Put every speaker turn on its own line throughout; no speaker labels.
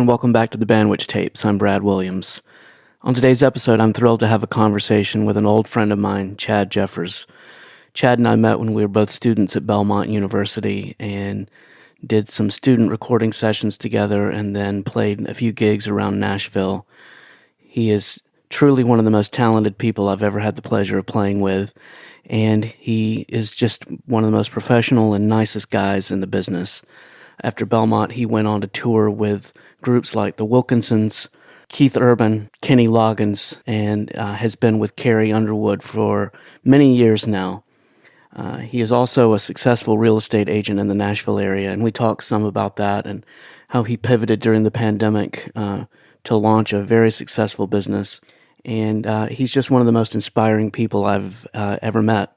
and welcome back to the Bandwich Tapes. I'm Brad Williams. On today's episode, I'm thrilled to have a conversation with an old friend of mine, Chad Jeffers. Chad and I met when we were both students at Belmont University and did some student recording sessions together and then played a few gigs around Nashville. He is truly one of the most talented people I've ever had the pleasure of playing with, and he is just one of the most professional and nicest guys in the business. After Belmont, he went on to tour with groups like the Wilkinsons, Keith Urban, Kenny Loggins, and has been with Carrie Underwood for many years now. He is also a successful real estate agent in the Nashville area, and we talked some about that and how he pivoted during the pandemic to launch a very successful business. And he's just one of the most inspiring people I've ever met.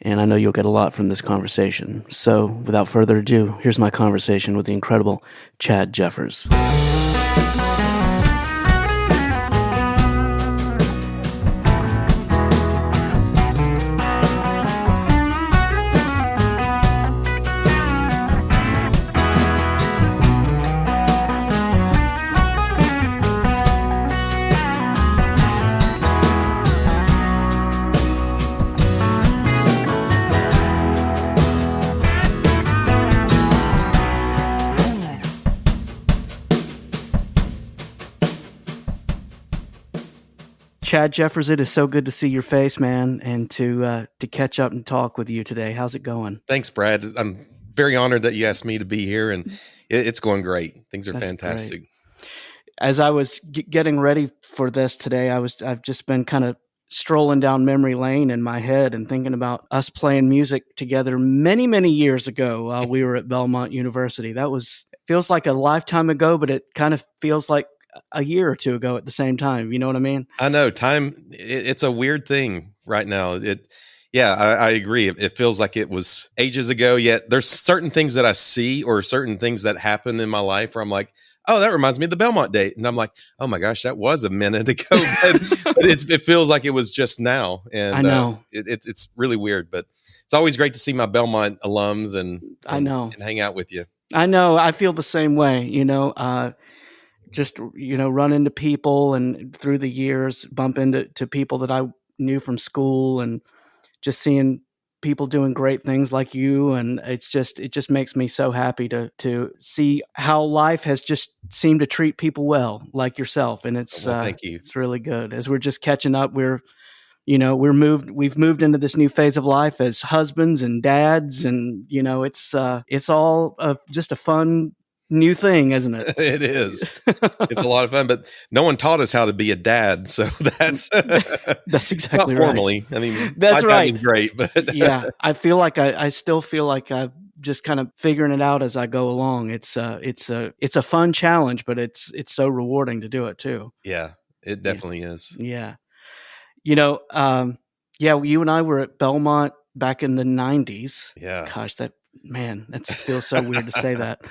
And I know you'll get a lot from this conversation. So, without further ado, here's my conversation with the incredible Chad Jeffers. Chad Jeffers, it is so good to see your face, man, and to catch up and talk with you today. How's it going?
Thanks, Brad. I'm very honored that you asked me to be here, and it's going great. Things are fantastic.
Great. As I was getting ready for this today, I've just been kind of strolling down memory lane in my head and thinking about us playing music together many, many years ago while we were at Belmont University. Feels like a lifetime ago, but it kind of feels like a year or two ago at the same time. You know what I mean?
I know time. It's a weird thing right now. I agree. It feels like it was ages ago, yet there's certain things that I see or certain things that happen in my life where I'm like, oh, that reminds me of the Belmont date. And I'm like, oh my gosh, that was a minute ago. But it feels like it was just now. And
I know.
It's really weird, but it's always great to see my Belmont alums and hang out with you.
I know. I feel the same way, just, run into people and through the years bump into people that I knew from school and just seeing people doing great things like you. And it just makes me so happy to see how life has just seemed to treat people well, like yourself. And
thank you.
It's really good. As we're just catching up, we've moved into this new phase of life as husbands and dads. And, it's all just a fun new thing, isn't it?
It is. It's a lot of fun, but no one taught us how to be a dad, so that's
exactly
not formally.
Right.
I mean,
that's right.
Great, but
yeah, I feel like I still feel like I'm just kind of figuring it out as I go along. It's a fun challenge, but it's so rewarding to do it too.
Yeah, it definitely is.
Yeah, you and I were at Belmont back in the 90s.
Yeah,
gosh, that feels so weird to say that.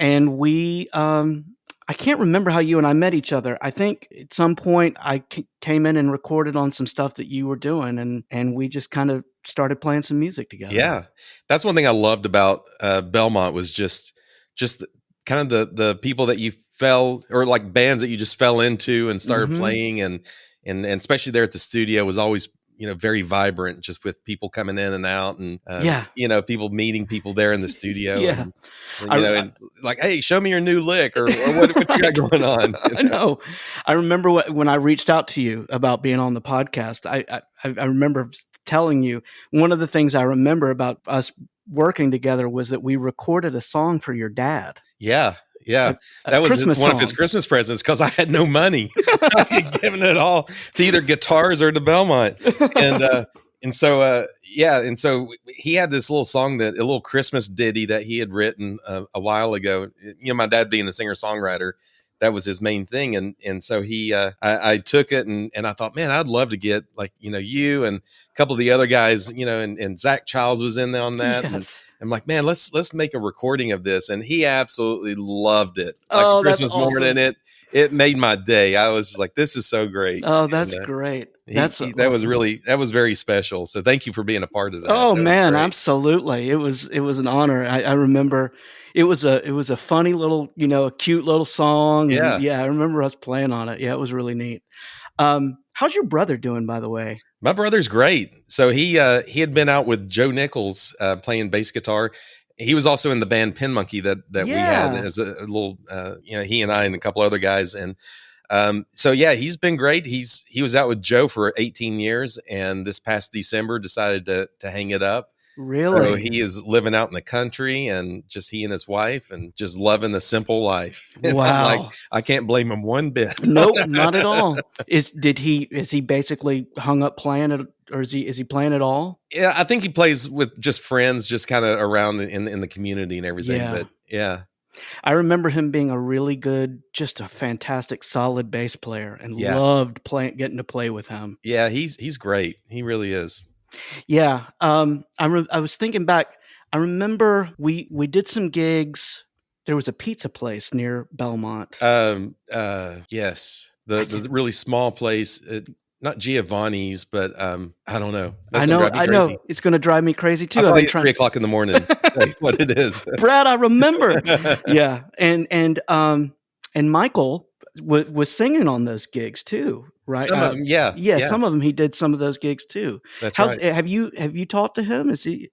And we, I can't remember how you and I met each other. I think at some point I came in and recorded on some stuff that you were doing, and we just kind of started playing some music together.
Yeah, that's one thing I loved about Belmont was just kind of the people that you fell, or like bands that you just fell into and started playing, and especially there at the studio was always very vibrant, just with people coming in and out, and people meeting people there in the studio.
Yeah.
And like, hey, show me your new lick, or what you got going on.
I know. I remember when I reached out to you about being on the podcast. I remember telling you one of the things I remember about us working together was that we recorded a song for your dad.
Yeah. Yeah, that was one of his Christmas presents because I had no money. I had given it all to either guitars or to Belmont, and so he had this little song, a little Christmas ditty that he had written a while ago. My dad being a singer songwriter, that was his main thing, and so I took it and I thought, man, I'd love to get you and a couple of the other guys, and Zach Childs was in on that.
Yes.
I'm like, man, let's make a recording of this. And he absolutely loved it.
Like
Christmas
that's awesome.
morning, it made my day. I was just like, this is so great.
Oh, that's great.
That was very special. So thank you for being a part of that.
Oh man, absolutely. It was an honor. I remember it was a funny little, a cute little song.
Yeah.
And I remember us playing on it. Yeah, it was really neat. How's your brother doing, by the way?
My brother's great. So he had been out with Joe Nichols playing bass guitar. He was also in the band Pinmonkey that we had as a little, he and I and a couple other guys. And so he's been great. He was out with Joe for 18 years, and this past December decided to hang it up.
Really?
So he is living out in the country, and just he and his wife, and just loving a simple life. And
wow!
I can't blame him one bit.
Nope, not at all. Is he basically hung up playing it, or is he playing at all?
Yeah, I think he plays with just friends, just kind of around in the community and everything.
Yeah.
But yeah.
I remember him being a really good, just a fantastic, solid bass player, and loved getting to play with him.
Yeah, he's great. He really is.
Yeah. I was thinking back. I remember we did some gigs. There was a pizza place near Belmont.
Yes. The really small place. Not Giovanni's, but I don't know.
I know. It's going to drive me crazy too.
I've been trying 3 o'clock in the morning. What it is,
Brad. I remember. Yeah, and Michael was singing on those gigs too, right?
Some of them, yeah.
Some of them he did some of those gigs too.
That's right.
Have you talked to him? Is he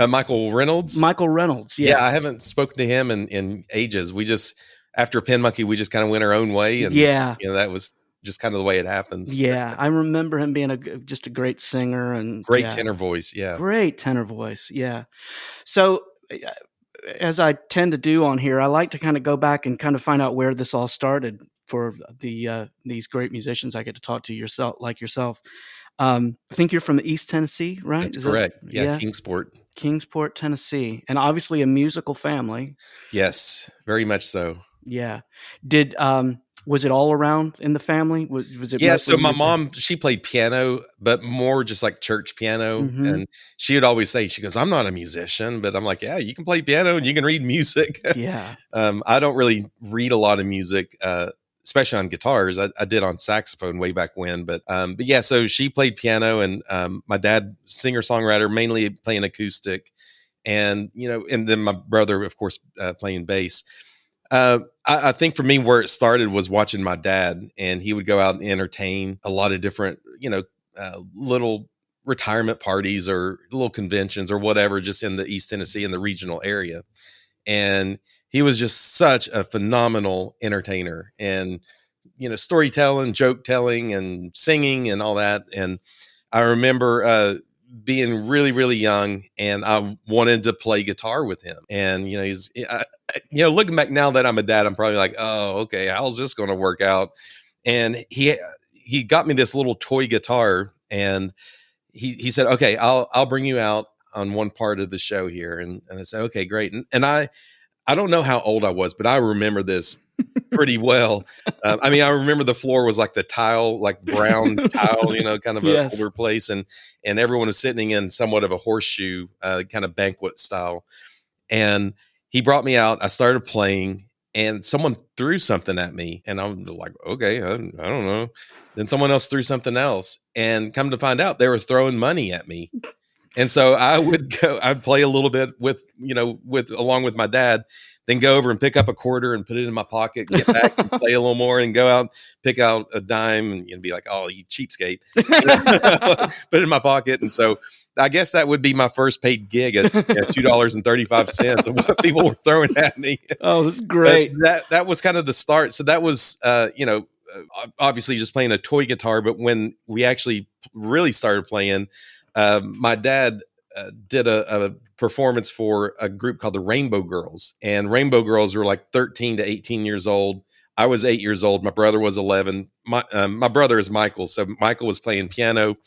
Michael Reynolds?
Michael Reynolds.
Yeah, I haven't spoken to him in ages. We just after Pinmonkey, we just kind of went our own way, and that was just kind of the way it happens.
Yeah, I remember him being just a great singer and
great tenor voice. Yeah,
great tenor voice. Yeah. So, as I tend to do on here, I like to kind of go back and kind of find out where this all started for these great musicians I get to talk to yourself. I think you're from East Tennessee, right?
That's correct. Yeah,
Kingsport, Tennessee, and obviously a musical family.
Yes, very much so.
Yeah. Was it all around in the family? Was it?
Yeah. So my mom, she played piano, but more just like church piano. Mm-hmm. And she would always say, she goes, I'm not a musician, but I'm like, yeah, you can play piano and you can read music.
Yeah.
I don't really read a lot of music, especially on guitars. I did on saxophone way back when, but yeah, so she played piano, and my dad, singer-songwriter, mainly playing acoustic, and and then my brother, of course, playing bass. I think for me, where it started was watching my dad, and he would go out and entertain a lot of different, little retirement parties or little conventions or whatever, just in the East Tennessee and the regional area. And he was just such a phenomenal entertainer, and, storytelling, joke telling, and singing and all that. And I remember, being really, really young, and I wanted to play guitar with him. And, looking back now that I'm a dad, I'm probably like, oh, okay, how's this going to work out? And he got me this little toy guitar, and he said, okay, I'll bring you out on one part of the show here. And I said, okay, great. And I don't know how old I was, but I remember this pretty well. I remember the floor was like the tile, like brown tile, kind of an older place. And everyone was sitting in somewhat of a horseshoe, kind of banquet style. And he brought me out. I started playing, and someone threw something at me. And I'm like, okay, I don't know. Then someone else threw something else. And come to find out, they were throwing money at me. And so I'd play a little bit along with my dad, then go over and pick up a quarter and put it in my pocket, get back and play a little more, and go out, pick out a dime, and be like, oh, you cheapskate. Put it in my pocket. And so I guess that would be my first paid gig at $2.35 of what people were throwing at me.
Oh, that's great.
That was kind of the start. So that was, obviously just playing a toy guitar. But when we actually really started playing, my dad did a performance for a group called the Rainbow Girls, and Rainbow Girls were like 13 to 18 years old. I was 8 years old. My brother was 11. My brother is Michael. So Michael was playing piano,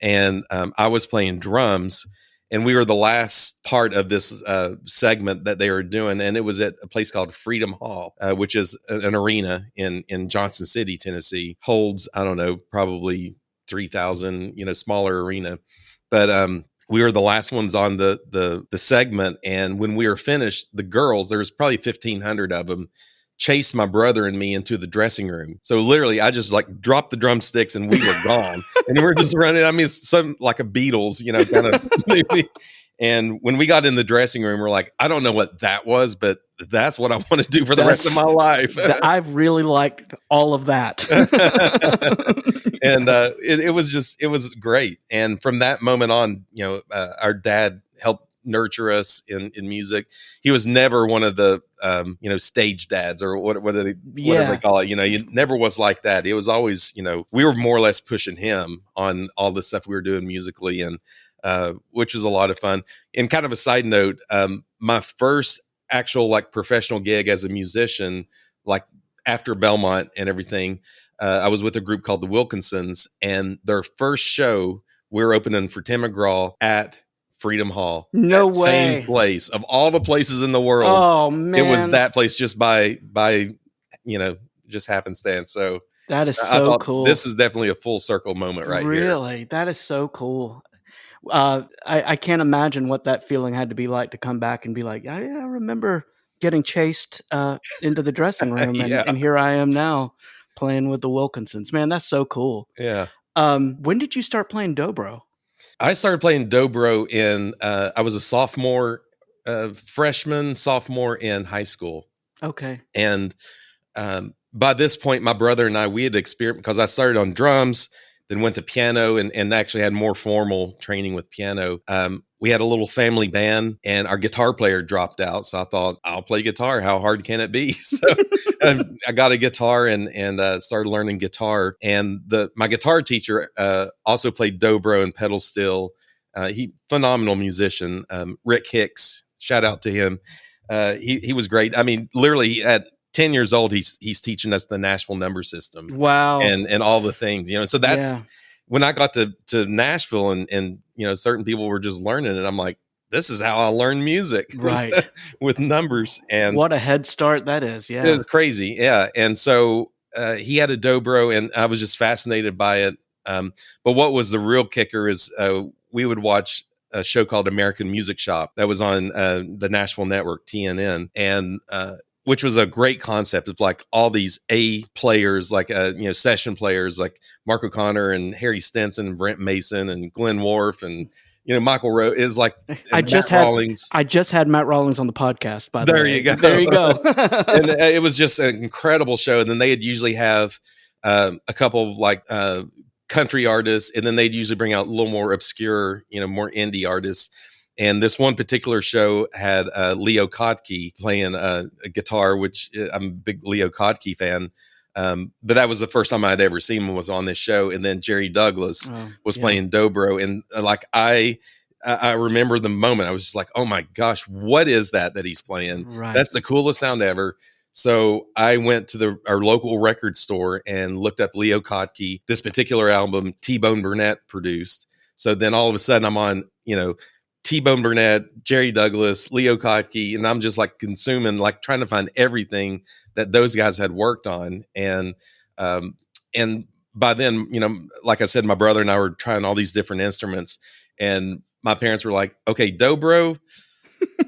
and I was playing drums. And we were the last part of this segment that they were doing. And it was at a place called Freedom Hall, which is an arena in Johnson City, Tennessee. Holds, I don't know, probably 3,000, smaller arena. But we were the last ones on the segment. And when we were finished, the girls, there was probably 1,500 of them, chased my brother and me into the dressing room. So literally I just like dropped the drumsticks and we were gone. And we're just running. I mean, it's some like a Beatles, kind of. And when we got in the dressing room, we're like, I don't know what that was, but that's what I want to do for the rest of my life.
I really liked all of that.
And it was great. And from that moment on, our dad helped nurture us in music. He was never one of the stage dads or whatever they call it. He never was like that. It was always, we were more or less pushing him on all the stuff we were doing musically, and which was a lot of fun. And kind of a side note, my first actual like professional gig as a musician, like after Belmont and everything, I was with a group called the Wilkinsons, and their first show we were opening for Tim McGraw at Freedom Hall.
No way.
Same place of all the places in the world.
Oh man,
it was that place just by just happenstance. So
that is so cool.
This is definitely a full circle moment right here.
Really, that is so cool. I can't imagine what that feeling had to be like to come back and be like, I remember getting chased into the dressing room, and here I am now playing with the Wilkinsons. Man, that's so cool.
Yeah.
When did you start playing dobro?
I started playing dobro I was a sophomore in high school.
Okay.
And by this point, my brother and I, we had experienced, because I started on drums, then went to piano and actually had more formal training with piano. We had a little family band and our guitar player dropped out. So I thought, I'll play guitar. How hard can it be? So I got a guitar and started learning guitar. And my guitar teacher also played dobro and pedal steel. Phenomenal musician, Rick Hicks. Shout out to him. He was great. I mean, literally at 10 years old, he's teaching us the Nashville number system.
Wow.
And all the things, so that's when I got to Nashville and certain people were just learning it. I'm like, this is how I learn music,
right?
With numbers. And
what a head start that is. Yeah.
It was crazy. Yeah. And so he had a dobro and I was just fascinated by it. But what was the real kicker is we would watch a show called American Music Shop that was on the Nashville network, TNN. And which was a great concept of like all these A players, like, session players like Mark O'Connor and Harry Stinson and Brent Mason and Glenn Worf and, Michael Rowe is like,
I just had Matt Rawlings on the podcast, by the way.
There you go. And it was just an incredible show. And then they'd usually have a couple of like country artists, and then they'd usually bring out a little more obscure, more indie artists. And this one particular show had Leo Kottke playing a guitar, which I'm a big Leo Kottke fan. But that was the first time I'd ever seen him was on this show. And then Jerry Douglas was playing dobro. And like, I remember the moment I was just like, oh my gosh, what is that he's playing?
Right.
That's the coolest sound ever. So I went to our local record store and looked up Leo Kottke, this particular album T-Bone Burnett produced. So then all of a sudden I'm on, T-Bone Burnett, Jerry Douglas, Leo Kottke, and I'm just like consuming, like trying to find everything that those guys had worked on. And by then, like I said, my brother and I were trying all these different instruments, and my parents were like, okay, dobro,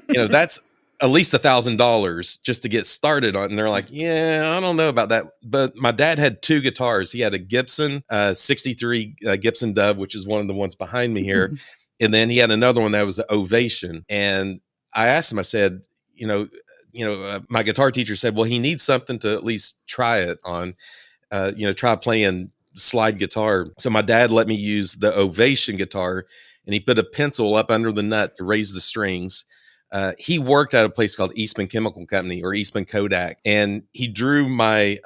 that's at least $1,000 just to get started on. And they're like, yeah, I don't know about that. But my dad had two guitars. He had a Gibson 63 Gibson Dove, which is one of the ones behind me here. And then he had another one that was the Ovation. And I asked him, I said, my guitar teacher said, well, he needs something to at least try it on, try playing slide guitar. So my dad let me use the Ovation guitar, and he put a pencil up under the nut to raise the strings. He worked at a place called Eastman Chemical Company or Eastman Kodak. And he drew my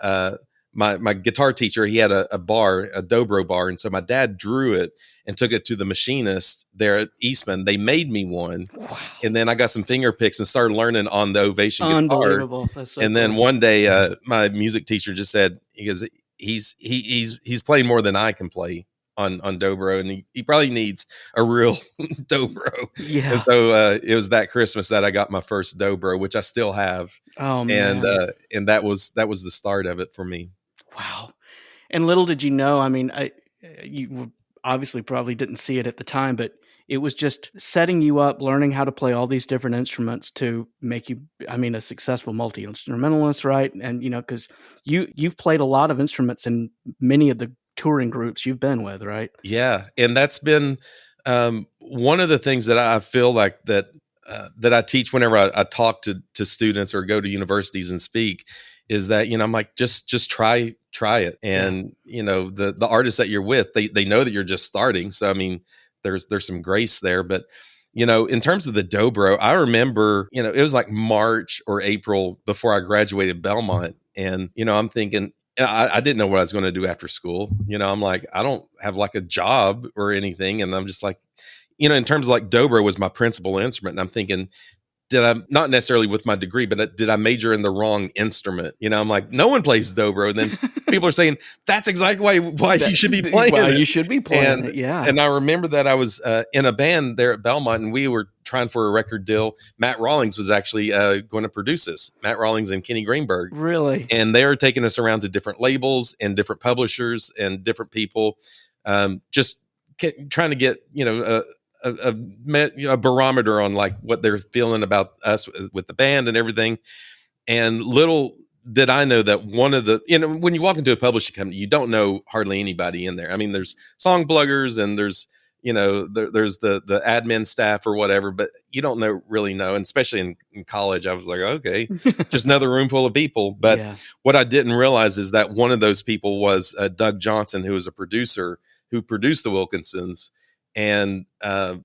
guitar teacher. He had a dobro bar. And so my dad drew it and took it to the machinist there at Eastman. They made me one. Wow. And then I got some finger picks and started learning on the Ovation guitar.
Unbelievable. That's so
and then one day, my music teacher just said, he goes, he's playing more than I can play on dobro, and he probably needs a real dobro.
Yeah.
And so it was that Christmas that I got my first dobro, which I still have.
Oh man.
And that was the start of it for me.
Wow. And little did you know, I mean, you obviously probably didn't see it at the time, but it was just setting you up, learning how to play all these different instruments to make you, a successful multi-instrumentalist, right? And, because you've played a lot of instruments in many of the touring groups you've been with, right?
Yeah. And that's been one of the things that I feel like that I teach whenever I talk to students or go to universities and speak is that, I'm like, just try it. And, the artists that you're with, they know that you're just starting. So, there's some grace there, but, in terms of the dobro, I remember, it was like March or April before I graduated Belmont. And, I'm thinking, I didn't know what I was going to do after school. I'm like, I don't have like a job or anything. And I'm just like, in terms of like dobro was my principal instrument. And I'm thinking, did I, not necessarily with my degree, but did I major in the wrong instrument? I'm like, no one plays dobro. And then people are saying, that's exactly why you should be playing it.
You should be playing it, yeah.
And I remember that I was in a band there at Belmont, and we were trying for a record deal. Matt Rawlings was actually going to produce us. Matt Rawlings and Kenny Greenberg.
Really?
And they were taking us around to different labels and different publishers and different people, just trying to get, a barometer on like what they're feeling about us with the band and everything. And little did I know that one of the, when you walk into a publishing company, you don't know hardly anybody in there. There's song pluggers and there's, there's the admin staff or whatever, but you don't really know. And especially in college, I was like, okay, just another room full of people. But what I didn't realize is that one of those people was Doug Johnson, who was a producer who produced the Wilkinsons. And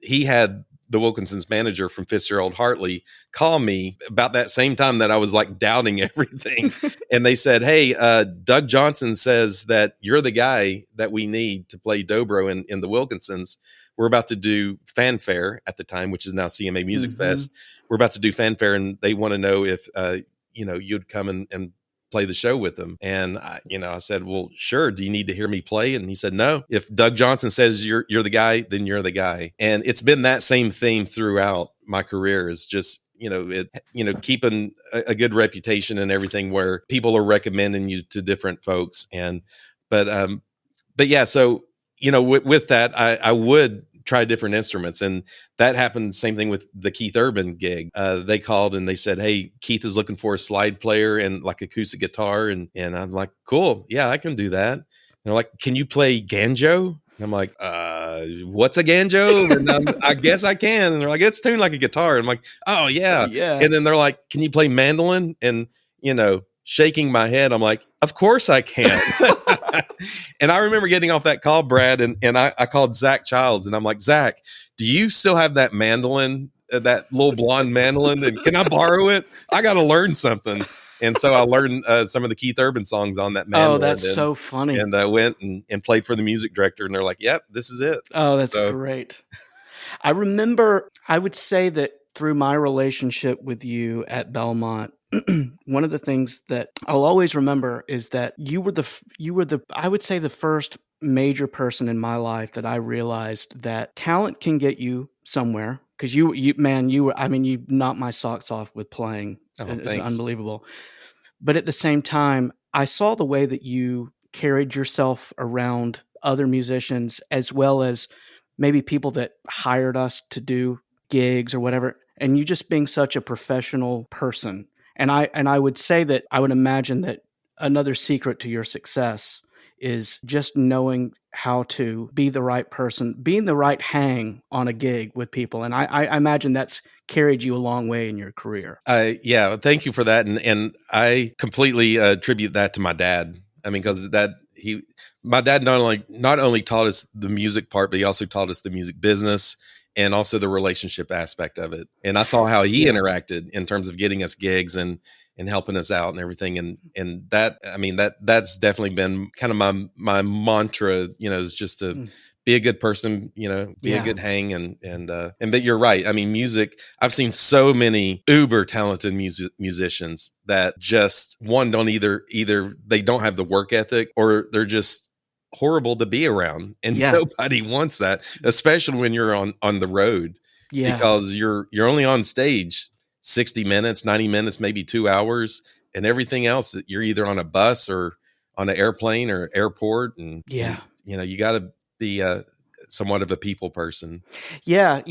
he had the Wilkinsons manager from Fitzgerald Hartley call me about that same time that I was like doubting everything. And they said, hey, Doug Johnson says that you're the guy that we need to play dobro in the Wilkinsons. We're about to do Fanfare at the time, which is now CMA Music Fest. We're about to do Fanfare, and they want to know if, you'd come and play the show with them. And I said, well, sure. Do you need to hear me play? And he said, no, if Doug Johnson says you're the guy, then you're the guy. And it's been that same theme throughout my career, is just, keeping a good reputation and everything, where people are recommending you to different folks. But yeah, so, with that, I would try different instruments. And that happened. Same thing with the Keith Urban gig. They called and they said, hey, Keith is looking for a slide player and like acoustic guitar. And I'm like, cool. Yeah, I can do that. And they're like, can you play banjo? And I'm like, what's a banjo? And I guess I can. And they're like, it's tuned like a guitar. And I'm like, oh yeah.
Yeah.
And then they're like, can you play mandolin? And, shaking my head, I'm like, of course I can. And I remember getting off that call, Brad, and I called Zach Childs, and I'm like, Zach, do you still have that mandolin, that little blonde mandolin? And can I borrow it? I got to learn something. And so I learned some of the Keith Urban songs on that mandolin.
Oh, that's so funny.
And I went and played for the music director, and they're like, yep, this is it.
Oh, that's great. I remember, I would say that through my relationship with you at Belmont, one of the things that I'll always remember is that you were the I would say the first major person in my life that I realized that talent can get you somewhere, because you knocked my socks off with playing. It's unbelievable. But at the same time, I saw the way that you carried yourself around other musicians, as well as maybe people that hired us to do gigs or whatever, and you just being such a professional person. And I would say that I would imagine that another secret to your success is just knowing how to be the right person, being the right hang on a gig with people. And I imagine that's carried you a long way in your career.
Yeah, thank you for that. And I completely attribute that to my dad. Because my dad not only taught us the music part, but he also taught us the music business and also the relationship aspect of it. And I saw how he interacted in terms of getting us gigs and helping us out and everything. And that, that's definitely been kind of my mantra, is just to be a good person, be a good hang. But you're right. Music, I've seen so many uber talented musicians that just don't either they don't have the work ethic, or they're just horrible to be around, and nobody wants that, especially when you're on the road, because you're only on stage 60 minutes, 90 minutes, maybe 2 hours, and everything else you're either on a bus or on an airplane or airport. And you got to be somewhat of a people person.
Yeah,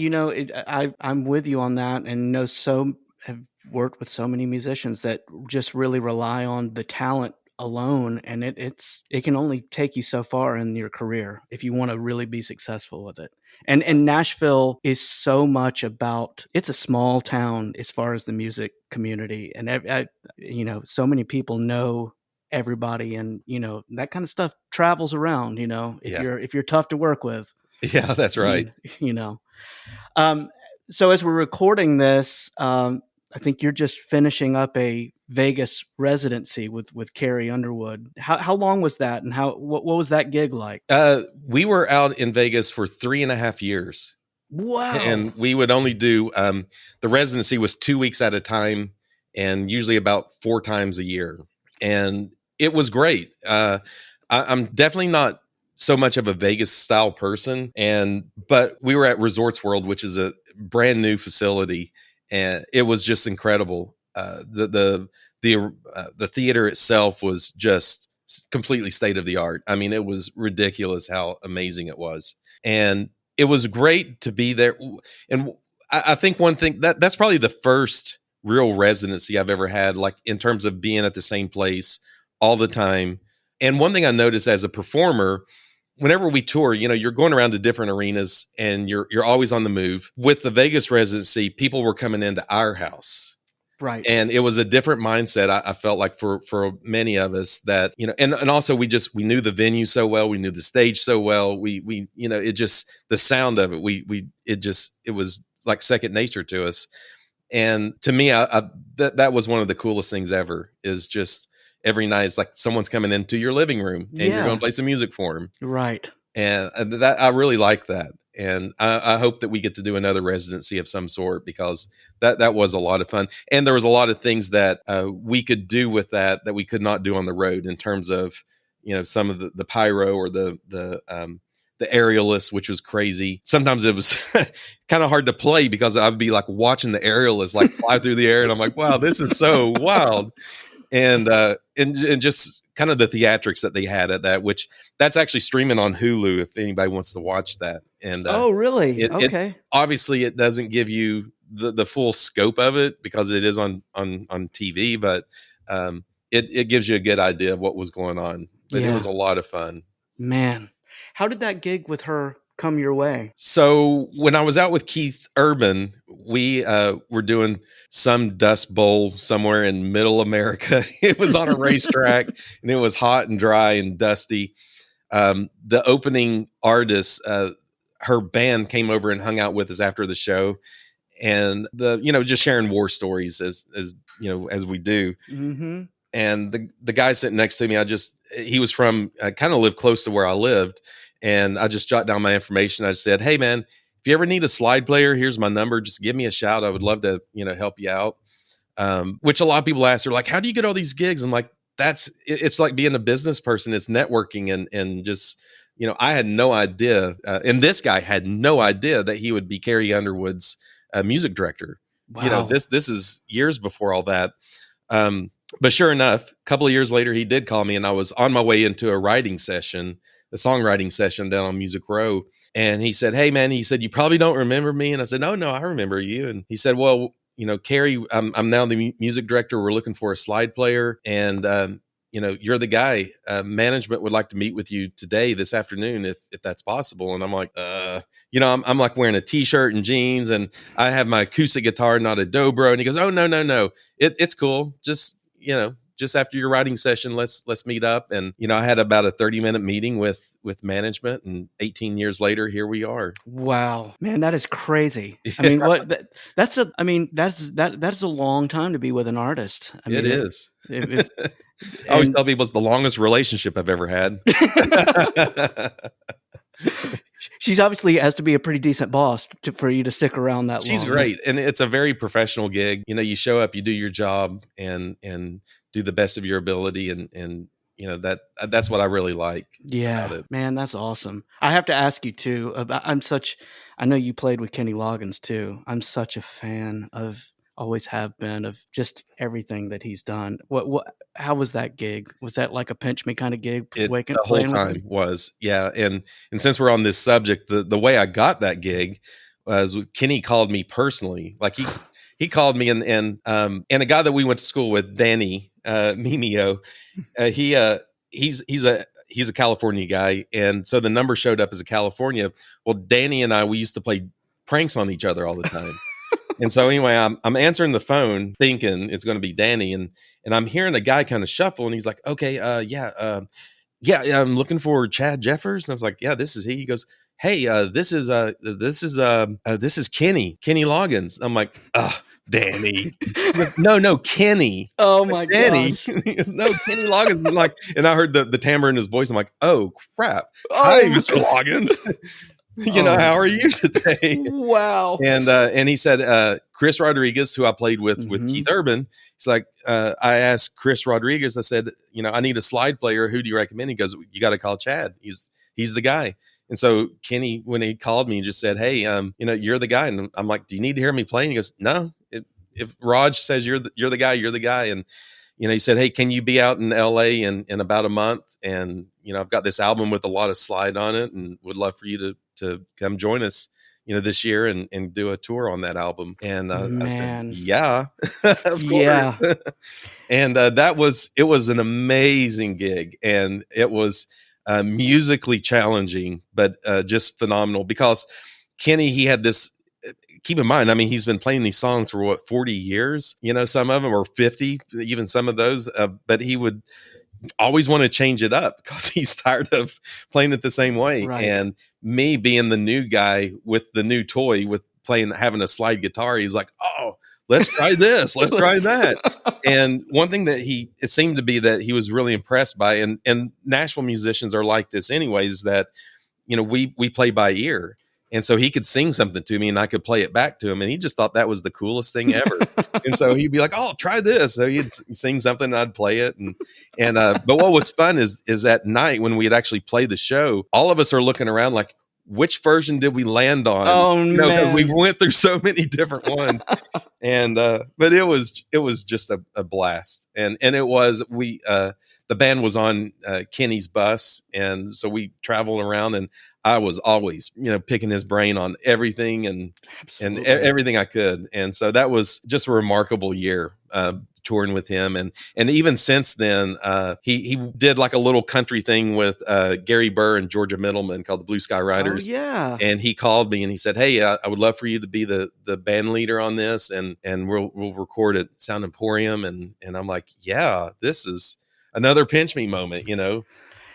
I'm with you on that, and have worked with so many musicians that just really rely on the talent alone, and it can only take you so far in your career if you want to really be successful with it. And Nashville is so much about, it's a small town as far as the music community, and so many people know everybody, and that kind of stuff travels around. If you're tough to work with.
Yeah, that's right.
So as we're recording this, I think you're just finishing up a Vegas residency with Carrie Underwood. How long was that, and what was that gig like?
We were out in Vegas for 3.5 years.
Wow!
And we would only do the residency was 2 weeks at a time, and usually about 4 times a year. And it was great. I'm definitely not so much of a Vegas style person, but we were at Resorts World, which is a brand new facility, and it was just incredible. The theater itself was just completely state of the art. I mean, it was ridiculous how amazing it was, and it was great to be there. And I think one thing that's probably the first real residency I've ever had, like in terms of being at the same place all the time. And one thing I noticed as a performer, whenever we tour, you're going around to different arenas and you're always on the move. With the Vegas residency, people were coming into our house.
Right.
And it was a different mindset. I felt like for many of us that, and also we knew the venue so well. We knew the stage so well. We it just, the sound of it, it was like second nature to us. And to me, that was one of the coolest things ever, is just every night it's like someone's coming into your living room and you're going to play some music for them.
Right.
And that, I really like that. And I hope that we get to do another residency of some sort, because that was a lot of fun. And there was a lot of things that we could do with that we could not do on the road, in terms of, some of the pyro or the aerialist, which was crazy. Sometimes it was kind of hard to play because I'd be like watching the aerialist like fly through the air, and I'm like, wow, this is so wild. And just kind of the theatrics that they had at that, which that's actually streaming on Hulu if anybody wants to watch that. And
oh, really? Okay.
Obviously, it doesn't give you the full scope of it because it is on TV, but it gives you a good idea of what was going on. But It was a lot of fun.
Man, how did that gig with her come your way?
So when I was out with Keith Urban, we were doing some dust bowl somewhere in middle America. It was on a racetrack and it was hot and dry and dusty. The opening artist, her band came over and hung out with us after the show, and just sharing war stories as we do. Mm-hmm. And the guy sitting next to me, he was from kind of lived close to where I lived. And I just jot down my information. I said, hey, man, if you ever need a slide player, here's my number. Just give me a shout. I would love to, help you out. Which a lot of people ask, they're like, how do you get all these gigs? I'm like, it's like being a business person. It's networking and just, I had no idea. And this guy had no idea that he would be Carrie Underwood's music director.
Wow.
This is years before all that. But sure enough, a couple of years later, he did call me, and I was on my way into a songwriting session down on Music Row. And he said, hey, man, you probably don't remember me. And I said, no, I remember you. And he said, well, Carrie, I'm now the music director. We're looking for a slide player. And, you're the guy. Management would like to meet with you this afternoon, if that's possible. And I'm like, I'm like wearing a T-shirt and jeans, and I have my acoustic guitar, not a dobro. And he goes, oh, no. It's cool. Just after your writing session, let's meet up. And, I had about a 30-minute meeting with management, and 18 years later, here we are.
Wow, man, that is crazy. I mean, that's a long time to be with an artist. I mean,
it is. I always tell people it's the longest relationship I've ever had.
She's obviously has to be a pretty decent boss for you to stick around that long.
She's great. And it's a very professional gig. You show up, you do your job, and do the best of your ability. And that's what I really like.
Yeah,
about it.
Man, that's awesome. I have to ask you too, I know you played with Kenny Loggins too. I'm such a fan of always have been, of just everything that he's done. How was that gig? Was that like a pinch me kind of gig?
The whole time was, yeah. And since we're on this subject, the way I got that gig was Kenny called me personally. Like he called me, and a guy that we went to school with, Danny Mimio, he's a California guy, and so the number showed up as a California. Well, Danny and I, we used to play pranks on each other all the time. And so anyway, I'm answering the phone thinking it's going to be Danny, and I'm hearing a guy kind of shuffle, and he's like, okay, yeah, I'm looking for Chad Jeffers. And I was like, yeah, this is he. He goes, hey, this is Kenny Loggins. I'm like, Danny. No, Kenny.
Oh my
Danny.
gosh.
No, Kenny Loggins. I'm like, and I heard the timbre in his voice. I'm like, oh crap. Hi, Mr. Loggins. How are you today?
Wow.
And he said, Chris Rodriguez, who I played with Keith Urban. He's like, I asked Chris Rodriguez, I said, I need a slide player. Who do you recommend? He goes, you got to call Chad. He's the guy. And so Kenny, when he called me, just said, hey, you're the guy. And I'm like, do you need to hear me play? And he goes, no, if Raj says you're the guy, you're the guy. And, he said, hey, can you be out in LA in about a month? And, I've got this album with a lot of slide on it, and would love for you to come join us, this year and do a tour on that album. And I said, yeah, of course. And it was an amazing gig, and it was musically challenging, but just phenomenal, because Kenny, he had this, keep in mind, I mean, he's been playing these songs for 40 years, some of them, or 50, even some of those, but he would always want to change it up because he's tired of playing it the same way. Right. And me being the new guy with the new toy, with having a slide guitar, he's like, oh, let's try this. Let's try that. And one thing that it seemed to be that he was really impressed by, and Nashville musicians are like this anyways, that, we play by ear. And so he could sing something to me and I could play it back to him. And he just thought that was the coolest thing ever. And so he'd be like, oh, try this. So he'd sing something and I'd play it. But what was fun is at night when we'd actually play the show, all of us are looking around like, which version did we land on?
Oh, man.
Because we went through so many different ones. But it was just a blast. And it was, the band was on Kenny's bus. And so we traveled around, and I was always, picking his brain on everything and everything I could. And so that was just a remarkable year, touring with him. And even since then, he did like a little country thing with Gary Burr and Georgia Middleman called the Blue Sky Riders.
Oh, yeah.
And he called me and he said, hey, I would love for you to be the band leader on this. And we'll record at Sound Emporium. And I'm like, yeah, this is another pinch me moment,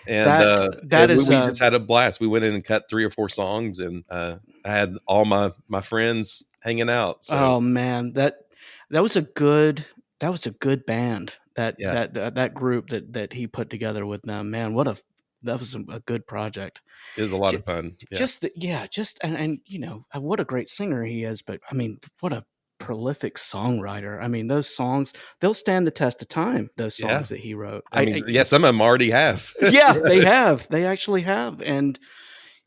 And we just had a blast. We went in and cut 3 or 4 songs, and I had all my friends hanging out. So.
Oh man, that was a good band. That group that he put together with them. Man, that was a good project.
It was a lot of fun.
Yeah. What a great singer he is. But I mean, what a prolific songwriter. I mean, those songs, they'll stand the test of time, those songs that he wrote.
I mean, some of them already have.
Yeah, they have. They actually have. And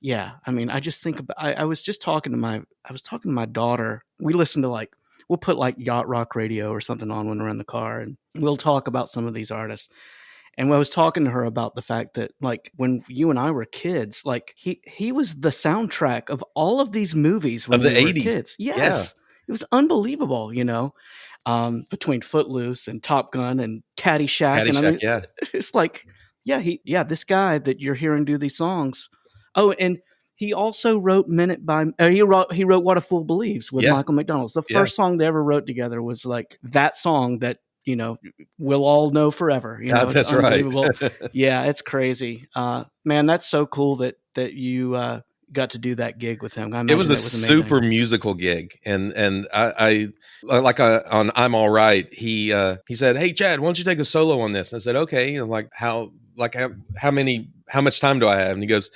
yeah, I mean, I just think about, I was talking to my daughter. We listen to we'll put yacht rock radio or something on when we're in the car, and we'll talk about some of these artists. And I was talking to her about the fact that when you and I were kids, he was the soundtrack of all of these movies when we were 80s. Kids. Yes. Yeah. It was unbelievable, between Footloose and Top Gun and Caddyshack. It's this guy that you're hearing do these songs. Oh, and he also wrote he wrote What a Fool Believes with Michael McDonald. The first song they ever wrote together was that song that, we'll all know forever.
That's right.
Yeah, it's crazy. Man, that's so cool that you got to do that gig with him.
It was a super musical gig, and I on I'm All Right. He said, "Hey Chad, why don't you take a solo on this?" And I said, "Okay." And how much time do I have? And he goes,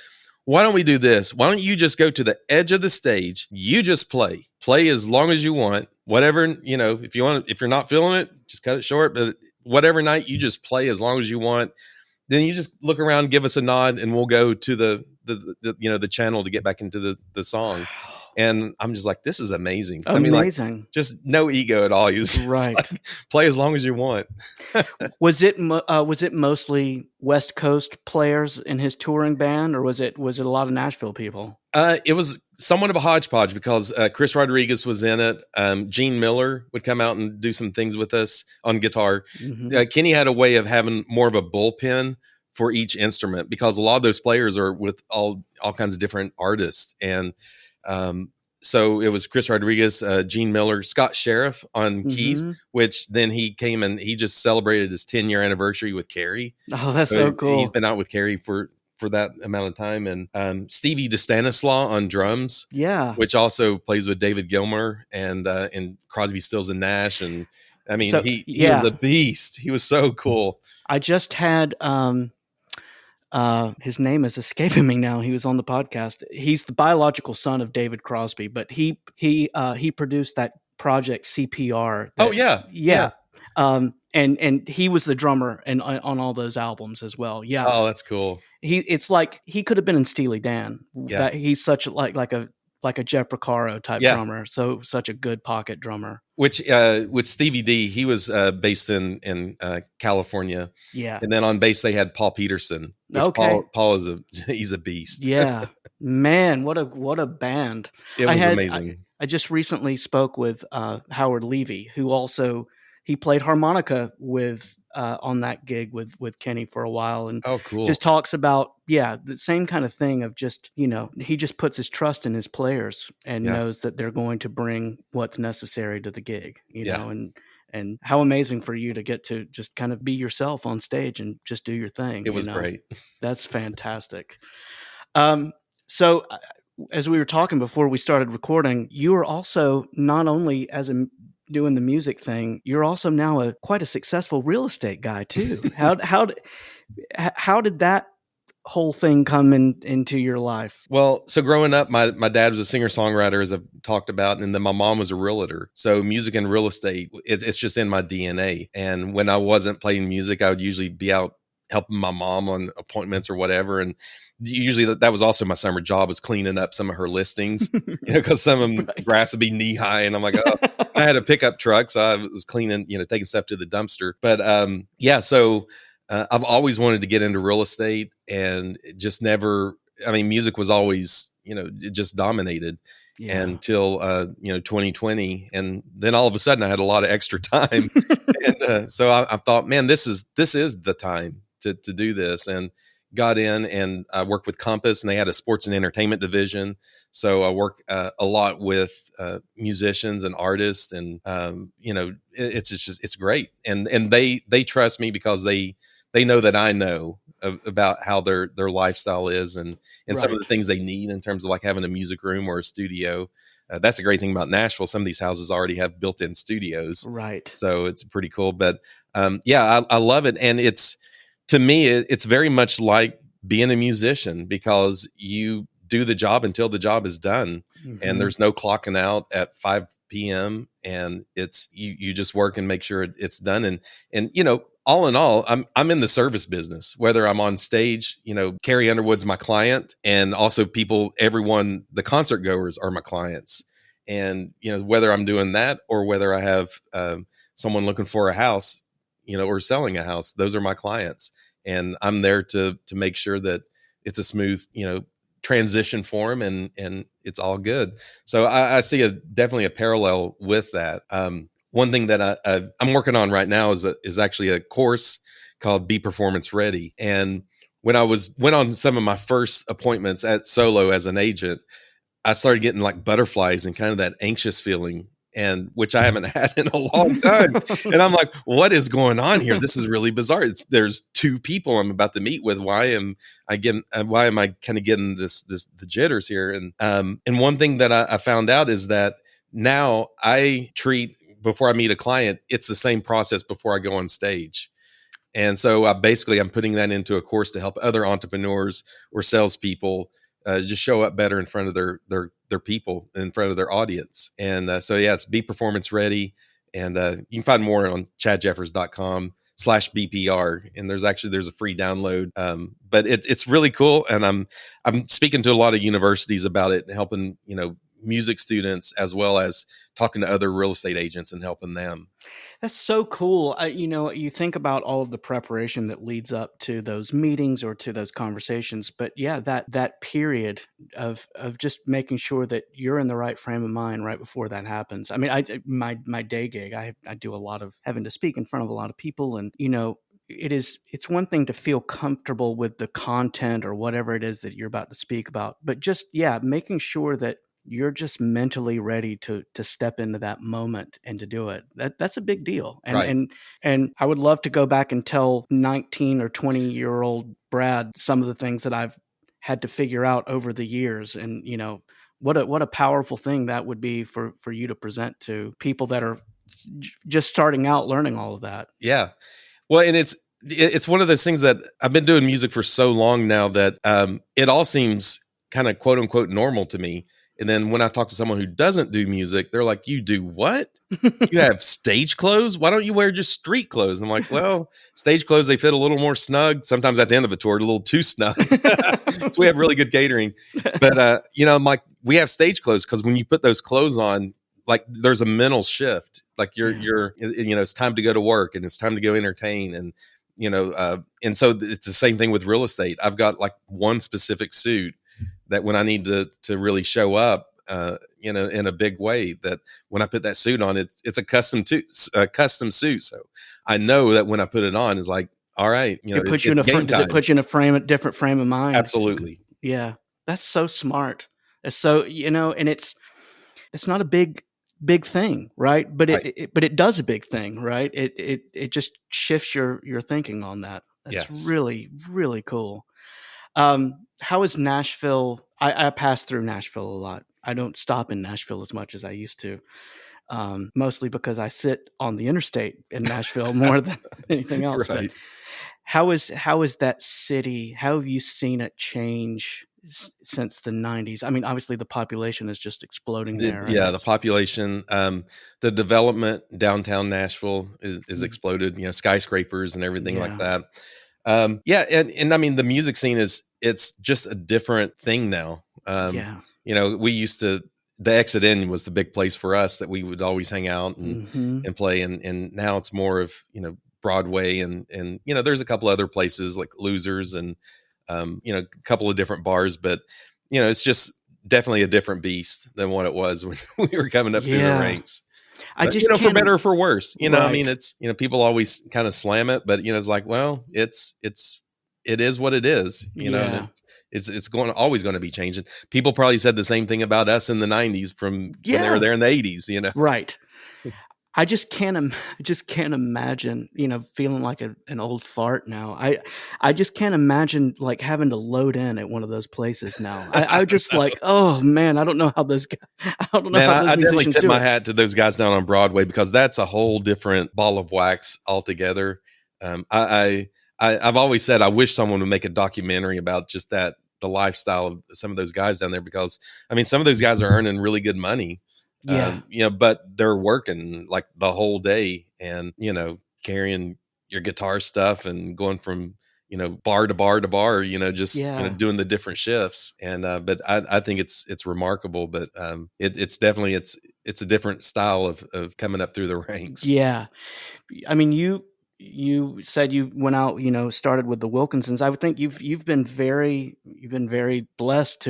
"Why don't we do this? Why don't you just go to the edge of the stage? You just play as long as you want. Whatever, if you're not feeling it, just cut it short. But whatever night, you just play as long as you want. Then you just look around, give us a nod, and we'll go to the channel to get back into the song." And I'm just like, this is amazing.
Amazing.
I mean, like, just no ego at all. He's
right.
Like, play as long as you want.
Was it mostly West Coast players in his touring band, or was it a lot of Nashville people?
It was somewhat of a hodgepodge because Chris Rodriguez was in it. Gene Miller would come out and do some things with us on guitar. Mm-hmm. Kenny had a way of having more of a bullpen for each instrument because a lot of those players are with all kinds of different artists. And so it was Chris Rodriguez, Gene Miller, Scott Sheriff on keys, which then he came and he just celebrated his 10-year anniversary with Carrie.
Oh, that's so cool.
He's been out with Carrie for that amount of time. And Stevie DeStanislaw on drums, which also plays with David Gilmour and Crosby, Stills and Nash. And I mean, so, he was a beast. He was so cool.
I just had his name is escaping me now. He was on the podcast. He's the biological son of David Crosby, but he produced that project CPR.
Yeah.
And he was the drummer and on all those albums as well. Yeah.
Oh, that's cool.
It's like he could have been in Steely Dan. Yeah. He's such like a Jeff Porcaro type drummer. So such a good pocket drummer.
Which with Stevie D, he was based in California.
Yeah.
And then on bass they had Paul Peterson.
Okay.
Paul is he's a beast.
Yeah. Man, what a band.
It was amazing.
I just recently spoke with Howard Levy, who also he played harmonica with on that gig with Kenny for a while, and
cool.
Just talks about the same kind of thing of just he just puts his trust in his players and knows that they're going to bring what's necessary to the gig, you know, and how amazing for you to get to just kind of be yourself on stage and just do your thing.
It was great.
That's fantastic. So as we were talking before we started recording, you are also not only doing the music thing, you're also now quite a successful real estate guy too. How did that whole thing come into your life?
Well, so growing up, my dad was a singer-songwriter, as I've talked about, and then my mom was a realtor. So music and real estate, it's just in my DNA. And when I wasn't playing music, I would usually be out helping my mom on appointments or whatever. And usually that was also my summer job, was cleaning up some of her listings, because some of them grass would be knee high. And I'm like, I had a pickup truck, so I was cleaning, taking stuff to the dumpster. But so I've always wanted to get into real estate, and just never, music was always, it just dominated until 2020. And then all of a sudden I had a lot of extra time. And so I thought, man, this is the time to do this. And got in, and I worked with Compass, and they had a sports and entertainment division. So I work a lot with musicians and artists, and it's great. And they trust me because they know that I know about how their lifestyle is, and some of the things they need in terms of like having a music room or a studio. That's a great thing about Nashville. Some of these houses already have built-in studios.
Right.
So it's pretty cool. But I love it. And to me, it's very much like being a musician, because you do the job until the job is done. Mm-hmm. And there's no clocking out at 5 p.m. And it's you just work and make sure it's done. And all in all, I'm in the service business, whether I'm on stage. Carrie Underwood's my client, and also everyone, the concert goers are my clients. And whether I'm doing that or whether I have someone looking for a house, or selling a house, those are my clients. And I'm there to make sure that it's a smooth, transition for them, and it's all good. So I see definitely a parallel with that. One thing that I'm working on right now is actually a course called Be Performance Ready. And when I went on some of my first appointments at solo as an agent, I started getting like butterflies and kind of that anxious feeling, and which I haven't had in a long time. And I'm like, what is going on here? This is really bizarre. There's two people I'm about to meet with. Why am I kind of getting the jitters here? And one thing that I found out is that now I treat, before I meet a client, it's the same process before I go on stage. And so I'm putting that into a course to help other entrepreneurs or salespeople just show up better in front of their people, in front of their audience. And it's Be Performance Ready. And you can find more on chadjeffers.com/BPR. And there's a free download. But it's really cool. And I'm speaking to a lot of universities about it and helping, music students as well as talking to other real estate agents and helping them.
That's so cool. You think about all of the preparation that leads up to those meetings or to those conversations, but yeah, that period of just making sure that you're in the right frame of mind right before that happens. I mean, my day gig, I do a lot of having to speak in front of a lot of people, and it's one thing to feel comfortable with the content or whatever it is that you're about to speak about, but just making sure that you're just mentally ready to step into that moment and to do it. That's a big deal. And
right.
and I would love to go back and tell 19 or 20-year-old Brad some of the things that I've had to figure out over the years. And what a powerful thing that would be for you to present to people that are just starting out learning all of that.
Yeah. Well, and it's one of those things that I've been doing music for so long now that it all seems kind of quote unquote normal to me. And then when I talk to someone who doesn't do music, they're like, "You do what? You have stage clothes? Why don't you wear just street clothes?" I'm like, "Well, stage clothes, they fit a little more snug. Sometimes at the end of a tour, a little too snug." So we have really good catering. But, I'm like, we have stage clothes because when you put those clothes on, like there's a mental shift. Like you're it's time to go to work and it's time to go entertain. And, and so it's the same thing with real estate. I've got like one specific suit that when I need to really show up, in a big way, that when I put that suit on, it's a custom suit. So I know that when I put it on, it's like, all right,
does it put you in a different frame of mind?
Absolutely.
Yeah. That's so smart. It's so, and it's not a big thing, right? But it does a big thing, right? It just shifts your thinking on that. That's really, really cool. How is Nashville? I pass through Nashville a lot. I don't stop in Nashville as much as I used to, mostly because I sit on the interstate in Nashville more than anything else.
Right.
But how is that city? How have you seen it change since the 90s? I mean, obviously the population is just exploding there.
The population, the development downtown Nashville is exploded, skyscrapers and everything like that. And I mean, the music scene it's just a different thing now. We used to, the Exit Inn was the big place for us that we would always hang out and play. And now it's more of, Broadway and there's a couple other places like Losers and, a couple of different bars, but, it's just definitely a different beast than what it was when we were coming up through the ranks. But, for better or for worse, right. I mean, it's, people always kind of slam it, but, it's like, well, it is what it is, and it's always going to be changing. People probably said the same thing about us in the 90s from when they were there in the 80s,
Right. I just can't imagine, feeling like an old fart now. I just can't imagine like having to load in at one of those places now. I just like, oh man, I don't know how those guys, I
definitely tip my hat to those guys down on Broadway, because that's a whole different ball of wax altogether. I've always said I wish someone would make a documentary about just the lifestyle of some of those guys down there, because I mean, some of those guys are earning really good money. But they're working like the whole day and, carrying your guitar stuff and going from, bar to bar to bar, doing the different shifts. And, but I think it's remarkable, but, it's definitely, it's a different style of coming up through the ranks.
Yeah. I mean, you said you went out, started with the Wilkinsons. I would think you've been very blessed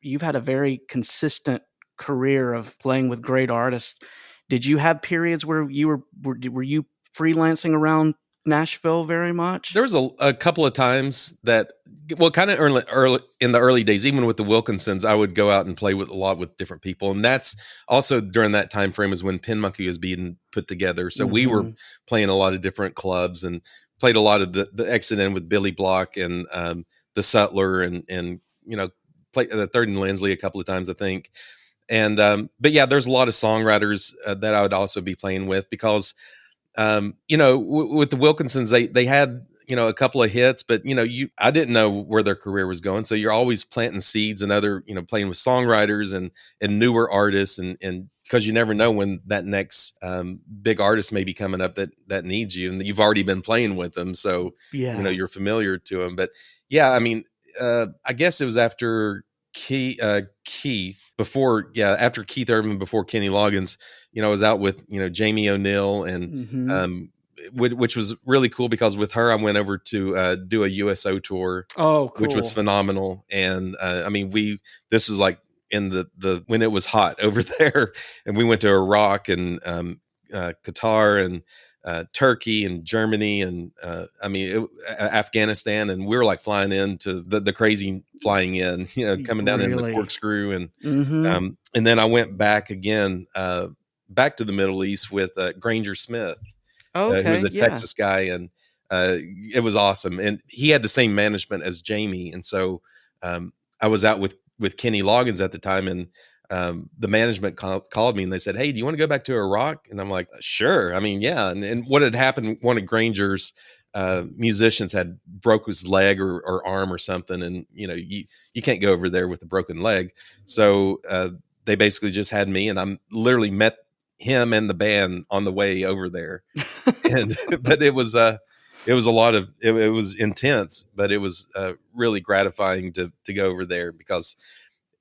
you've had a very consistent career of playing with great artists. Did you have periods where you were you freelancing around Nashville very much?
There was a couple of times that, kind of early in the early days, even with the Wilkinsons, I would go out and play with a lot with different people. And that's also during that time frame is when Pinmonkey was being put together. So we were playing a lot of different clubs and played a lot of the Exit In with Billy Block and the Sutler and played the Third and Lindsley a couple of times, I think. And, but yeah, there's a lot of songwriters that I would also be playing with because, with the Wilkinsons, they had, a couple of hits, but, I didn't know where their career was going. So you're always planting seeds and other, playing with songwriters and newer artists. And because you never know when that next big artist may be coming up that needs you, and you've already been playing with them. So, you're familiar to them. But yeah, I mean, I guess it was after Keith after Keith Urban, before Kenny Loggins, I was out with, Jamie O'Neill and, which was really cool because with her, I went over to do a USO tour.
Oh, cool.
Which was phenomenal. And this was like in the when it was hot over there, and we went to Iraq and Qatar and Turkey and Germany and Afghanistan, and we were like flying into the crazy flying in, coming down in the corkscrew, and and then I went back again back to the Middle East with Granger Smith, who was a Texas guy, and it was awesome. And he had the same management as Jamie, and so I was out with Kenny Loggins at the time, and the management called me and they said, "Hey, do you want to go back to Iraq?" And I'm like, "Sure." I mean, yeah. And what had happened, one of Granger's musicians had broke his leg or arm or something. And, you can't go over there with a broken leg. So they basically just had me, and I'm literally met him and the band on the way over there. But it was a lot of, it was intense, but it was really gratifying to go over there because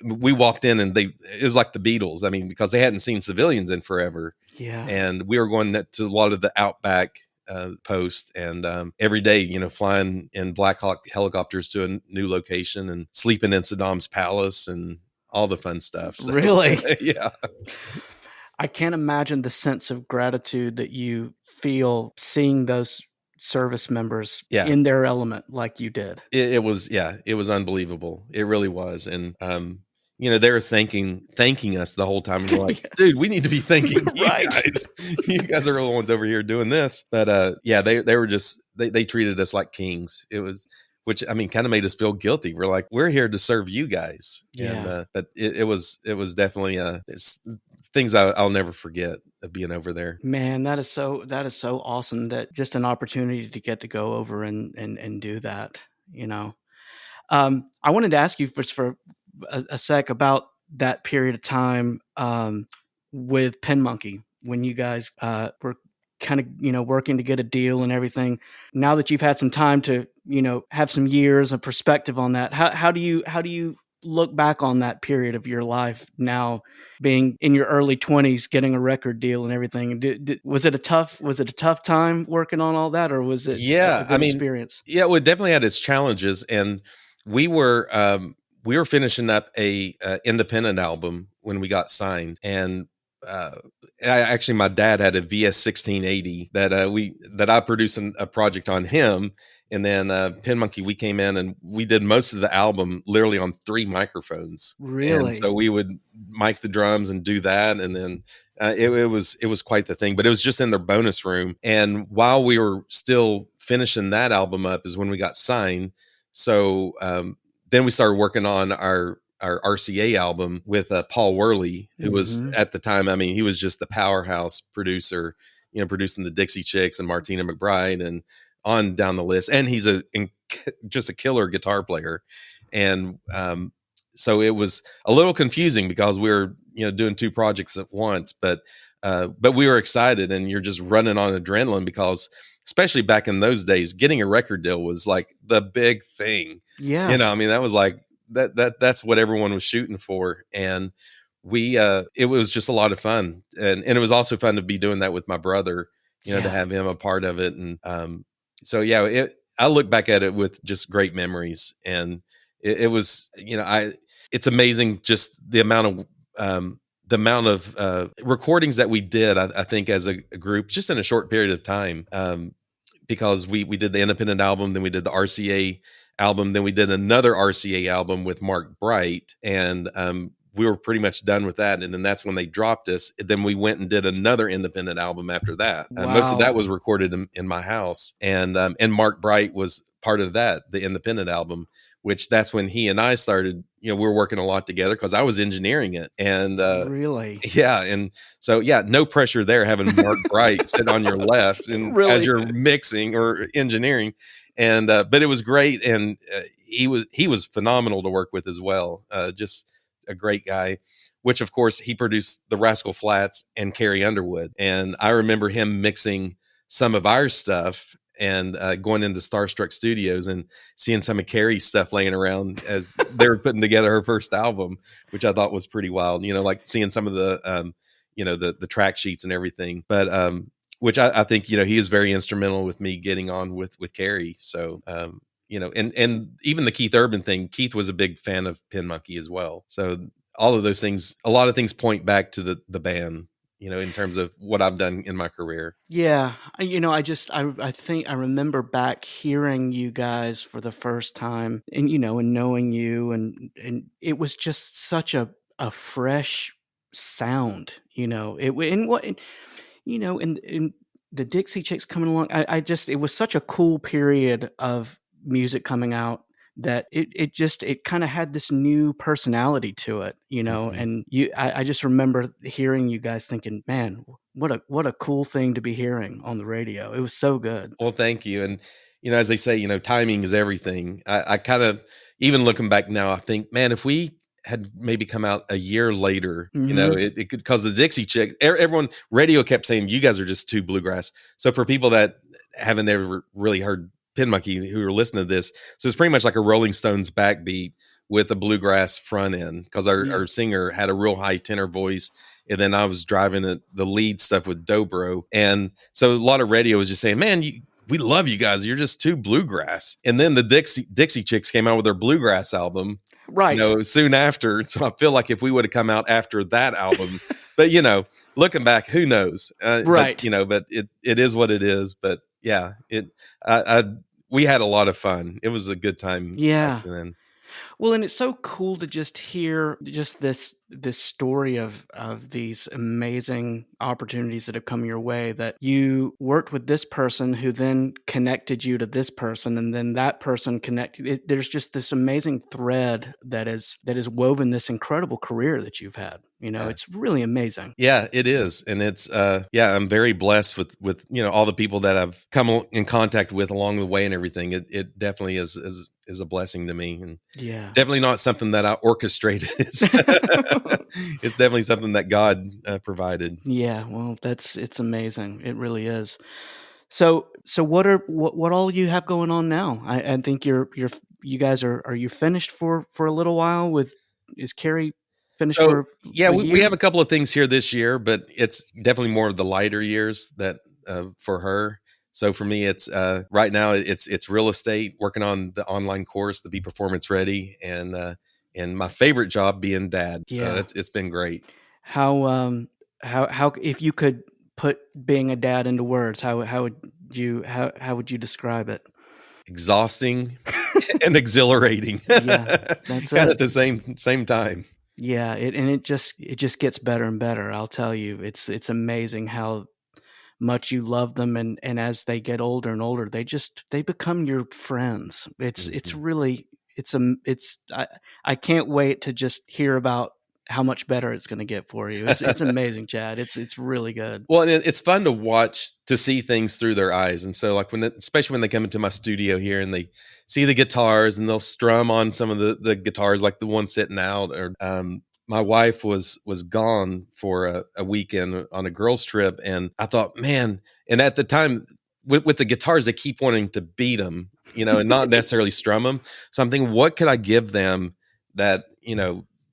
we walked in and it was like the Beatles. I mean, because they hadn't seen civilians in forever.
Yeah.
And we were going to a lot of the outback post, and every day, flying in Black Hawk helicopters to a new location and sleeping in Saddam's palace and all the fun stuff. So,
really?
Yeah.
I can't imagine the sense of gratitude that you feel seeing those service members in their element like you did.
It was unbelievable. It really was. And they were thanking us the whole time. And we're like, dude, we need to be thanking you guys. You guys are the ones over here doing this. But they were just, they treated us like kings. It was, which kind of made us feel guilty. We're like, we're here to serve you guys.
Yeah.
And, but it was definitely things I'll never forget of being over there.
Man, that is so awesome. That just an opportunity to get to go over and do that, I wanted to ask you for a sec about that period of time with Pinmonkey, when you guys were kind of, working to get a deal and everything. Now that you've had some time to, have some years of perspective on that, how do you look back on that period of your life now, being in your early 20s, getting a record deal and everything? Was it a tough time working on all that, or was it a good experience?
Yeah, well, it definitely had its challenges, and we were finishing up a independent album when we got signed, and my dad had a VS 1680 that I produced a project on him. And then Pinmonkey, we came in and we did most of the album literally on 3 microphones.
Really?
And so we would mic the drums and do that. And then it was quite the thing, but it was just in their bonus room. And while we were still finishing that album up is when we got signed. So then we started working on our RCA album with Paul Worley, who was at the time, he was just the powerhouse producer, producing the Dixie Chicks and Martina McBride and on down the list. And he's just a killer guitar player. And so it was a little confusing because we were, doing 2 projects at once, but we were excited, and you're just running on adrenaline because especially back in those days, getting a record deal was like the big thing.
Yeah.
That was like, that's what everyone was shooting for. And it was just a lot of fun. And it was also fun to be doing that with my brother, to have him a part of it. And I look back at it with just great memories. And it was, it's amazing just the amount of recordings that we did, I think, as a group, just in a short period of time, because we did the independent album, then we did the RCA album, then we did another RCA album with Mark Bright, and we were pretty much done with that. And then that's when they dropped us. Then we went and did another independent album after that.
Wow.
Most of that was recorded in my house, and Mark Bright was part of that, the independent album, which that's when he and I started, we were working a lot together because I was engineering it. And
really?
Yeah. And so, no pressure there, having Mark Bright sit on your left and
really?
As you're mixing or engineering. And, but it was great. And he was phenomenal to work with as well. Just a great guy, which of course he produced the Rascal Flatts and Carrie Underwood. And I remember him mixing some of our stuff. and going into Starstruck Studios and seeing some of Carrie's stuff laying around as they were putting together her first album, which I thought was pretty wild. Like seeing some of the the track sheets and everything, but which I think he is very instrumental with me getting on with Carrie. So and even the Keith Urban thing. Keith was a big fan of Pinmonkey as well. So all of those things, a lot of things point back to the band, in terms of what I've done in my career.
Yeah. I think I remember back hearing you guys for the first time and, and knowing you and it was just such a fresh sound, and the Dixie Chicks coming along. It was such a cool period of music coming out that it kind of had this new personality to it,
Mm-hmm.
and I just remember hearing you guys thinking, man, what a cool thing to be hearing on the radio. It was so good.
Well, thank you. And, as they say, timing is everything. I kind of, even looking back now, I think, man, if we had maybe come out a year later, it could, cause the Dixie Chicks, everyone radio kept saying, you guys are just too bluegrass. So for people that haven't ever really heard Pinmonkey who are listening to this, so it's pretty much like a Rolling Stones backbeat with a bluegrass front end, because our singer had a real high tenor voice, and then I was driving the lead stuff with dobro, and so a lot of radio was just saying, man, we love you guys, you're just too bluegrass. And then the Dixie Chicks came out with their bluegrass album,
right?
Soon after. So I feel like if we would have come out after that album, but looking back, who knows,
right?
But it is what it is. But yeah, we had a lot of fun. It was a good time.
Yeah.
Then.
Well, and it's so cool to just hear just this story of these amazing opportunities that have come your way, that you worked with this person who then connected you to this person, and then that person connected. There's just this amazing thread that is woven this incredible career that you've had. It's really amazing.
Yeah, it is. And it's, I'm very blessed with, all the people that I've come in contact with along the way and everything. It definitely is a blessing to me, and definitely not something that I orchestrated. It's definitely something that God provided.
Yeah. Well, it's amazing. It really is. So what all you have going on now? I think you guys are you finished for a little while is Carrie finished for
we have a couple of things here this year, but it's definitely more of the lighter years that for her. So for me, it's right now it's real estate, working on the online course to be performance ready, and my favorite job being dad.
Yeah.
So it's been great.
How if you could put being a dad into words, how would you describe it?
Exhausting and exhilarating.
Yeah, that's
kind of at the same time.
Yeah, it just gets better and better. I'll tell you, it's amazing how much you love them, and as they get older and older, they become your friends. It's really I can't wait to just hear about how much better it's going to get for you. It's amazing, Chad. It's really good.
Well, and it's fun to watch, to see things through their eyes. And so like especially when they come into my studio here and they see the guitars and they'll strum on some of the guitars, like the one sitting out, or my wife was gone for a weekend on a girls' trip, and I thought, man, and at the time with the guitars, they keep wanting to beat them, and not necessarily strum them. So I'm thinking, what could I give them that,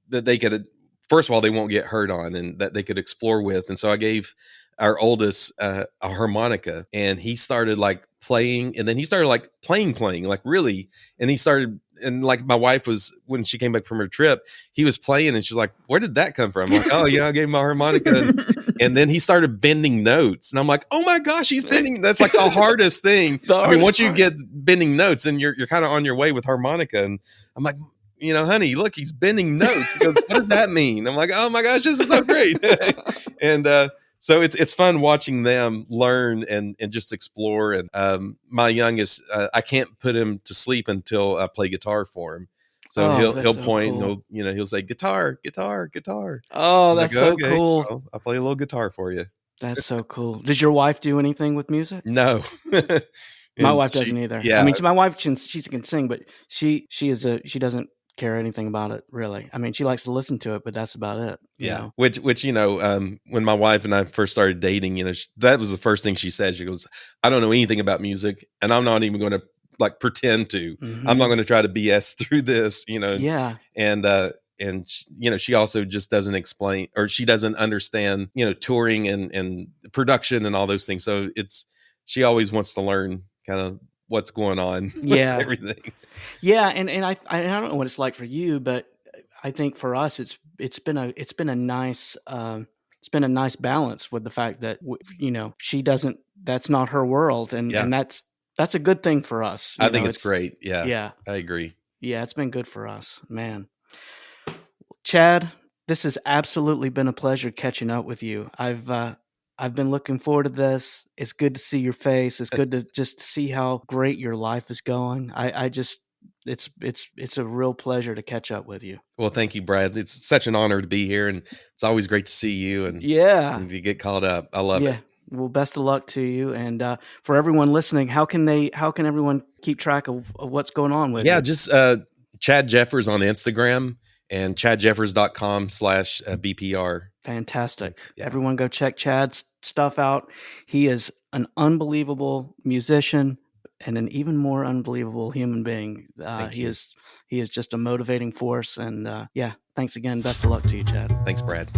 that they could, first of all, they won't get hurt on, and that they could explore with. And so I gave our oldest a harmonica, and he started like playing, and then he started like playing, like really, and he started. And like my wife was, when she came back from her trip, he was playing and she's like, where did that come from? I'm like, oh, I gave him my harmonica. And then he started bending notes. And I'm like, oh my gosh, he's bending. That's like the hardest thing. Once you get bending notes, and you're kind of on your way with harmonica. And I'm like, honey, look, he's bending notes. He goes, what does that mean? I'm like, oh my gosh, this is so great. And so it's fun watching them learn and just explore. And my youngest, I can't put him to sleep until I play guitar for him. So he'll point, cool. And he'll say guitar.
Oh, that's like, okay, cool.
Well, I'll play a little guitar for you.
That's so cool. Does your wife do anything with music?
No.
My wife doesn't either.
Yeah.
I mean, my wife she can sing, but she doesn't care anything about it, really. I mean, she likes to listen to it, but that's about it.
Yeah.
Know?
Which, when my wife and I first started dating, that was the first thing she said. She goes, I don't know anything about music, and I'm not even going to like pretend to. Mm-hmm. I'm not going to try to BS through this,
Yeah.
And she also just doesn't explain, or she doesn't understand, touring and production and all those things. So she always wants to learn kind of what's going on.
Yeah.
Everything.
Yeah. And I don't know what it's like for you, but I think for us, it's been a nice balance with the fact that, she doesn't, that's not her world. And that's a good thing for us.
I think it's great. Yeah. Yeah. I agree.
Yeah. It's been good for us, man. Chad, this has absolutely been a pleasure catching up with you. I've been looking forward to this. It's good to see your face. It's good to just see how great your life is going. It's a real pleasure to catch up with you.
Well, thank you, Brad. It's such an honor to be here, and it's always great to see you and to get called up. I love it.
Well, best of luck to you. And for everyone listening, how can everyone keep track of what's going on with you?
Yeah, just Chad Jeffers on Instagram and chadjeffers.com/BPR.
Fantastic. Yeah. Everyone go check Chad's stuff out. He is an unbelievable musician and an even more unbelievable human being. He is just a motivating force. And thanks again. Best of luck to you, Chad.
Thanks, Brad.